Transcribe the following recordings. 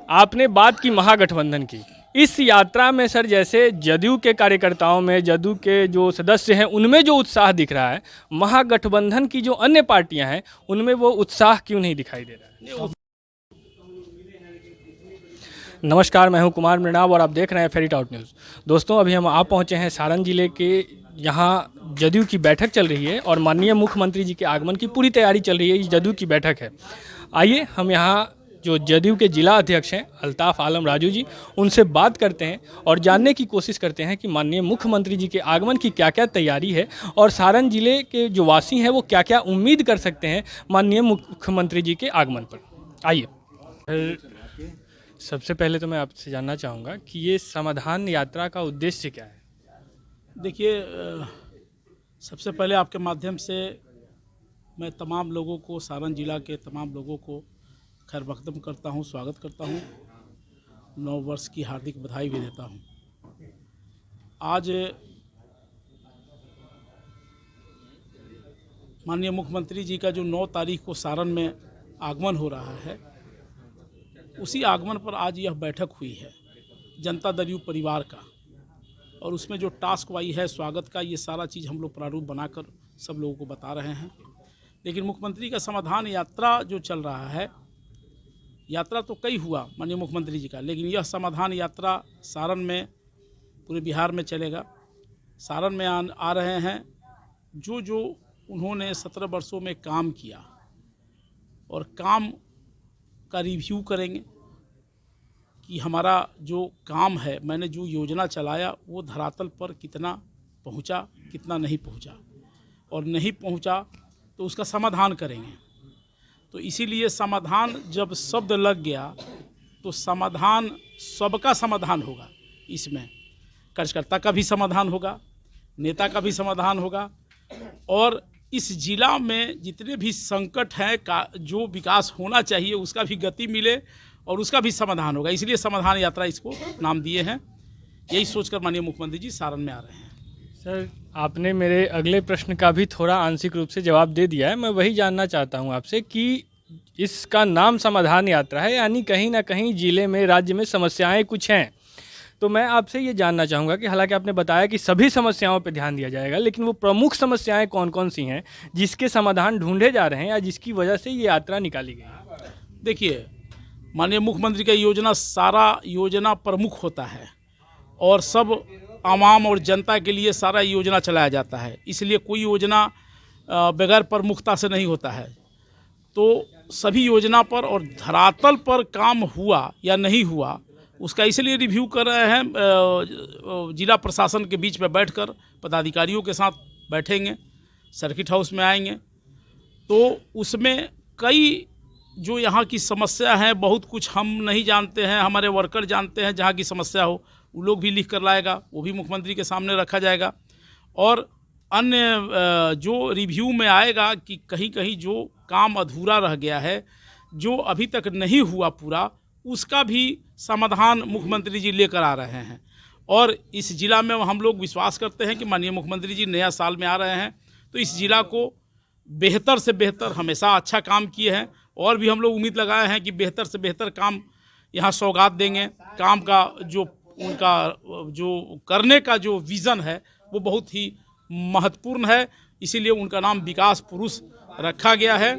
आपने बात की महागठबंधन की। इस यात्रा में सर जैसे जदयू के कार्यकर्ताओं में, जदयू के जो सदस्य हैं उनमें जो उत्साह दिख रहा है, महागठबंधन की जो अन्य पार्टियां हैं उनमें वो उत्साह क्यों नहीं दिखाई दे रहा है? नमस्कार, मैं हूं कुमार मृणाल और आप देख रहे हैं फेरी टाउट न्यूज़। दोस्तों, अभी हम आप पहुंचे हैं सारण जिले के। यहाँ जदयू की बैठक चल रही है और माननीय मुख्यमंत्री जी के आगमन की पूरी तैयारी चल रही है। ये जदयू की बैठक है। आइए हम यहाँ जो जदयू के जिला अध्यक्ष हैं अल्ताफ आलम राजू जी, उनसे बात करते हैं और जानने की कोशिश करते हैं कि माननीय मुख्यमंत्री जी के आगमन की क्या क्या तैयारी है और सारण जिले के जो वासी हैं वो क्या क्या उम्मीद कर सकते हैं माननीय मुख्यमंत्री जी के आगमन पर। आइए। सबसे पहले तो मैं आपसे जानना चाहूँगा कि ये समाधान यात्रा का उद्देश्य क्या है? देखिए, सबसे पहले आपके माध्यम से मैं तमाम लोगों को, सारण जिला के तमाम लोगों को खैर मकदम करता हूं, स्वागत करता हूं, नव वर्ष की हार्दिक बधाई भी देता हूं। आज माननीय मुख्यमंत्री जी का जो 9 तारीख को सारण में आगमन हो रहा है, उसी आगमन पर आज यह बैठक हुई है जनता दल यू परिवार का, और उसमें जो टास्क वाई है स्वागत का, ये सारा चीज़ हम लोग प्रारूप बनाकर सब लोगों को बता रहे हैं। लेकिन मुख्यमंत्री का समाधान यात्रा जो चल रहा है, यात्रा तो कई हुआ माननीय मुख्यमंत्री जी का, लेकिन यह समाधान यात्रा सारण में, पूरे बिहार में चलेगा। सारण में आ रहे हैं जो जो उन्होंने 17 वर्षों में काम किया, और काम का रिव्यू करेंगे कि हमारा जो काम है, मैंने जो योजना चलाया वो धरातल पर कितना पहुंचा, कितना नहीं पहुंचा, और नहीं पहुंचा तो उसका समाधान करेंगे। तो इसीलिए समाधान जब शब्द लग गया तो समाधान, सबका समाधान होगा। इसमें कार्यकर्ता का भी समाधान होगा, नेता का भी समाधान होगा, और इस जिला में जितने भी संकट हैं का जो विकास होना चाहिए उसका भी गति मिले और उसका भी समाधान होगा। इसलिए समाधान यात्रा इसको नाम दिए हैं। यही सोचकर माननीय मुख्यमंत्री जी सारण में आ रहे हैं। सर, आपने मेरे अगले प्रश्न का भी थोड़ा आंशिक रूप से जवाब दे दिया है। मैं वही जानना चाहता हूं आपसे कि इसका नाम समाधान यात्रा है, यानी कहीं ना कहीं जिले में, राज्य में समस्याएं कुछ हैं। तो मैं आपसे ये जानना चाहूँगा कि हालांकि आपने बताया कि सभी समस्याओं पर ध्यान दिया जाएगा, लेकिन वो प्रमुख समस्याएं कौन कौन सी हैं जिसके समाधान ढूंढे जा रहे हैं या जिसकी वजह से ये यात्रा निकाली गई है? देखिए, माननीय मुख्यमंत्री का योजना, सारा योजना प्रमुख होता है और सब आवाम और जनता के लिए सारा योजना चलाया जाता है। इसलिए कोई योजना बगैर प्रमुखता से नहीं होता है। तो सभी योजना पर और धरातल पर काम हुआ या नहीं हुआ, उसका इसलिए रिव्यू कर रहे हैं। जिला प्रशासन के बीच में बैठकर पदाधिकारियों के साथ बैठेंगे, सर्किट हाउस में आएंगे, तो उसमें कई जो यहाँ की समस्या है, बहुत कुछ हम नहीं जानते हैं, हमारे वर्कर जानते हैं जहाँ की समस्या हो, वो लोग भी लिख कर लाएगा, वो भी मुख्यमंत्री के सामने रखा जाएगा। और अन्य जो रिव्यू में आएगा कि कहीं कहीं जो काम अधूरा रह गया है, जो अभी तक नहीं हुआ पूरा, उसका भी समाधान मुख्यमंत्री जी लेकर आ रहे हैं। और इस जिला में हम लोग विश्वास करते हैं कि माननीय मुख्यमंत्री जी नया साल में आ रहे हैं, तो इस जिला को बेहतर से बेहतर, हमेशा अच्छा काम किए हैं और भी हम लोग उम्मीद लगाए हैं कि बेहतर से बेहतर काम यहाँ सौगात देंगे। काम का जो उनका जो करने का जो विज़न है वो बहुत ही महत्वपूर्ण है, इसीलिए उनका नाम विकास पुरुष रखा गया है।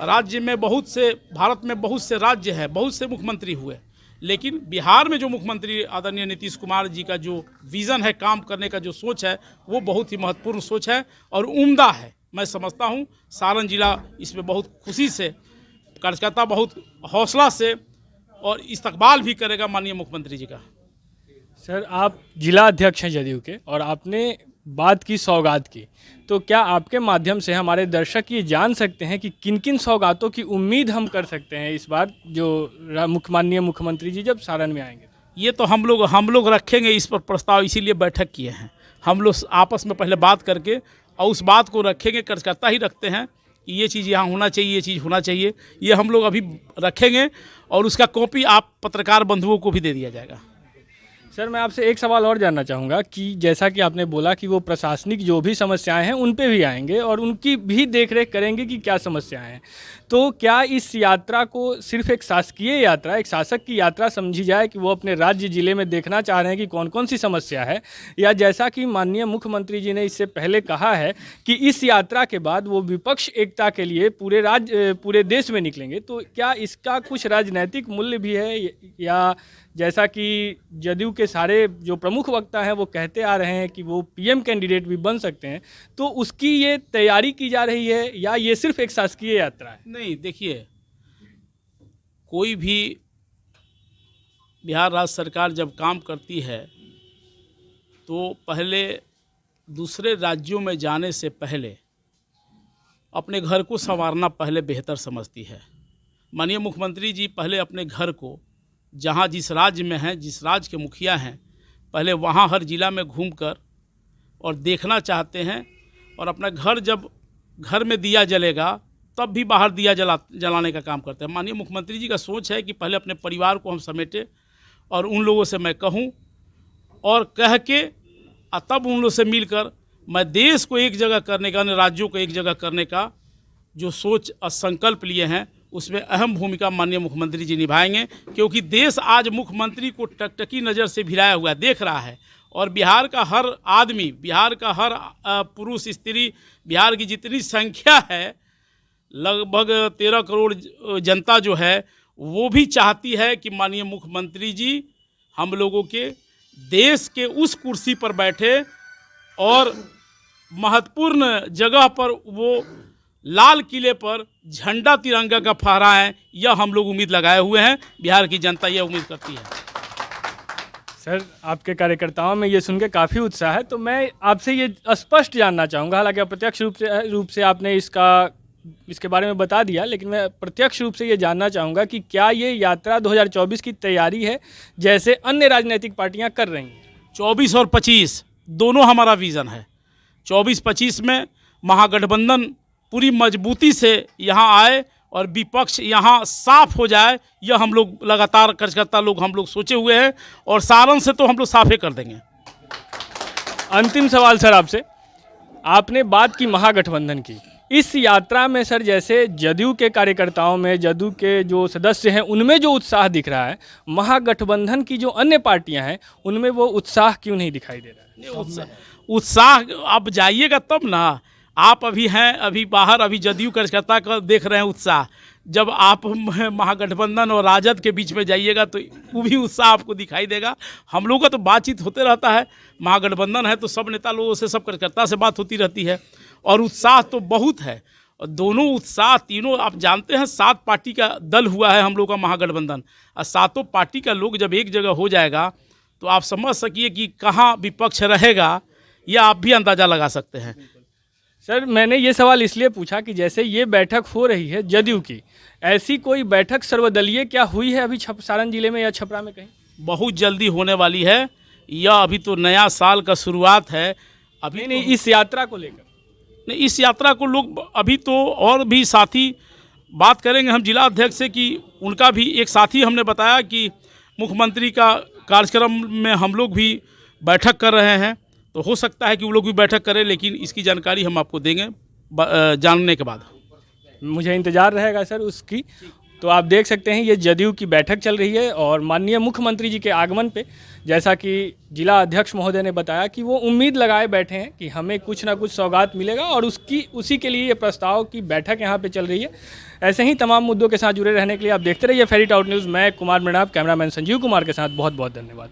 राज्य में बहुत से, भारत में बहुत से राज्य है, बहुत से मुख्यमंत्री हुए, लेकिन बिहार में जो मुख्यमंत्री आदरणीय नीतीश कुमार जी का जो विज़न है, काम करने का जो सोच है, वो बहुत ही महत्वपूर्ण सोच है और उम्दा है। मैं समझता हूँ सारण जिला इसमें बहुत खुशी से, कार्यकर्ता बहुत हौसला से और इस्तकबाल भी करेगा माननीय मुख्यमंत्री जी का। सर, आप जिला अध्यक्ष हैं जदयू के और आपने बात की सौगात की, तो क्या आपके माध्यम से हमारे दर्शक ये जान सकते हैं कि किन किन सौगातों की उम्मीद हम कर सकते हैं इस बार जो माननीय मुख्यमंत्री जी जब सारण में आएंगे? ये तो हम लोग रखेंगे इस पर प्रस्ताव, इसीलिए बैठक किए हैं। हम लोग आपस में पहले बात करके और उस बात को रखेंगे। कार्यकर्ता ही रखते हैं कि ये चीज़ यहाँ होना चाहिए, ये चीज़ होना चाहिए, ये हम लोग अभी रखेंगे और उसका कॉपी आप पत्रकार बंधुओं को भी दे दिया जाएगा। सर मैं आपसे एक सवाल और जानना चाहूँगा कि जैसा कि आपने बोला कि वो प्रशासनिक जो भी समस्याएं हैं उन पे भी आएंगे और उनकी भी देखरेख करेंगे कि क्या समस्याएं हैं, तो क्या इस यात्रा को सिर्फ एक शासकीय यात्रा, एक शासक की यात्रा समझी जाए कि वो अपने राज्य जिले में देखना चाह रहे हैं कि कौन कौन सी समस्या है, या जैसा कि माननीय मुख्यमंत्री जी ने इससे पहले कहा है कि इस यात्रा के बाद वो विपक्ष एकता के लिए पूरे देश में निकलेंगे, तो क्या इसका कुछ राजनीतिक मूल्य भी है, या जैसा कि जदयू के सारे जो प्रमुख वक्ता हैं वो कहते आ रहे हैं कि वो पीएम कैंडिडेट भी बन सकते हैं, तो उसकी ये तैयारी की जा रही है या ये सिर्फ एक शासकीय यात्रा है? नहीं, देखिए, कोई भी बिहार राज्य सरकार जब काम करती है तो पहले दूसरे राज्यों में जाने से पहले अपने घर को संवारना पहले बेहतर समझती है। माननीय मुख्यमंत्री जी पहले अपने घर को, जहाँ जिस राज्य में हैं, जिस राज्य के मुखिया हैं, पहले वहाँ हर ज़िला में घूमकर और देखना चाहते हैं, और अपना घर जब घर में दिया जलेगा तब भी बाहर दिया जलाने का काम करते हैं। माननीय मुख्यमंत्री जी का सोच है कि पहले अपने परिवार को हम समेटें और उन लोगों से मैं कहूं और कह के तब उन लोगों से मिलकर मैं देश को एक जगह करने का, राज्यों को एक जगह करने का जो सोच और संकल्प लिए हैं उसमें अहम भूमिका माननीय मुख्यमंत्री जी निभाएंगे, क्योंकि देश आज मुख्यमंत्री को टकटकी नज़र से भिड़ाया हुआ देख रहा है। और बिहार का हर आदमी, बिहार का हर पुरुष स्त्री, बिहार की जितनी संख्या है लगभग 13 करोड़ जनता जो है वो भी चाहती है कि माननीय मुख्यमंत्री जी हम लोगों के देश के उस कुर्सी पर बैठे और महत्वपूर्ण जगह पर वो लाल किले पर झंडा तिरंगा का फहराएं। यह हम लोग उम्मीद लगाए हुए हैं, बिहार की जनता यह उम्मीद करती है। सर आपके कार्यकर्ताओं में ये सुन के काफ़ी उत्साह है, तो मैं आपसे ये स्पष्ट जानना चाहूँगा, हालांकि अप्रत्यक्ष रूप से आपने इसके बारे में बता दिया, लेकिन मैं प्रत्यक्ष रूप से ये जानना चाहूँगा कि क्या ये यात्रा 2024 की तैयारी है जैसे अन्य राजनीतिक पार्टियाँ कर रही हैं? 24 और 25 दोनों हमारा विज़न है। 24-25 में महागठबंधन पूरी मजबूती से यहाँ आए और विपक्ष यहाँ साफ हो जाए, यह हम लोग लगातार कार्यकर्ता लोग हम लोग सोचे हुए हैं, और सारण से तो हम लोग साफे कर देंगे। अंतिम सवाल सर आपसे, आपने बात की महागठबंधन की, इस यात्रा में सर जैसे जदयू के कार्यकर्ताओं में, जदयू के जो सदस्य हैं उनमें जो उत्साह दिख रहा है, महागठबंधन की जो अन्य पार्टियां हैं उनमें वो उत्साह क्यों नहीं दिखाई दे रहा है? उत्साह आप जाइएगा तब ना, आप अभी हैं, अभी बाहर, अभी जदयू कार्यकर्ता का देख रहे हैं उत्साह, जब आप महागठबंधन और राजद के बीच में जाइएगा तो वो भी उत्साह आपको दिखाई देगा। हम लोगों का तो बातचीत होते रहता है, महागठबंधन है तो सब नेता लोगों से, सब कार्यकर्ता से बात होती रहती है, और उत्साह तो बहुत है। और दोनों उत्साह तीनों, आप जानते हैं 7 पार्टी का दल हुआ है हम लोग का महागठबंधन, और 7 पार्टी का लोग जब एक जगह हो जाएगा तो आप समझ सकिए कि कहाँ विपक्ष रहेगा, यह आप भी अंदाज़ा लगा सकते हैं। सर मैंने ये सवाल इसलिए पूछा कि जैसे ये बैठक हो रही है जदयू की, ऐसी कोई बैठक सर्वदलीय क्या हुई है अभी सारण जिले में या छपरा में कहीं? बहुत जल्दी होने वाली है, यह अभी तो नया साल का शुरुआत है। अभी नहीं, इस यात्रा को लेकर नहीं, इस यात्रा को लोग अभी तो और भी साथी बात करेंगे हम जिला अध्यक्ष से, कि उनका भी एक साथी हमने बताया कि मुख्यमंत्री का कार्यक्रम में हम लोग भी बैठक कर रहे हैं, तो हो सकता है कि वो लोग भी बैठक करें, लेकिन इसकी जानकारी हम आपको देंगे जानने के बाद। मुझे इंतज़ार रहेगा सर उसकी। तो आप देख सकते हैं ये जदयू की बैठक चल रही है, और माननीय मुख्यमंत्री जी के आगमन पे जैसा कि जिला अध्यक्ष महोदय ने बताया कि वो उम्मीद लगाए बैठे हैं कि हमें कुछ ना कुछ सौगात मिलेगा, और उसी के लिए ये प्रस्ताव की बैठक यहाँ पे चल रही है। ऐसे ही तमाम मुद्दों के साथ जुड़े रहने के लिए आप देखते रहिए फेरी टाउट न्यूज़। मैं कुमार मृणाल, कैमरामैन संजीव कुमार के साथ बहुत बहुत धन्यवाद।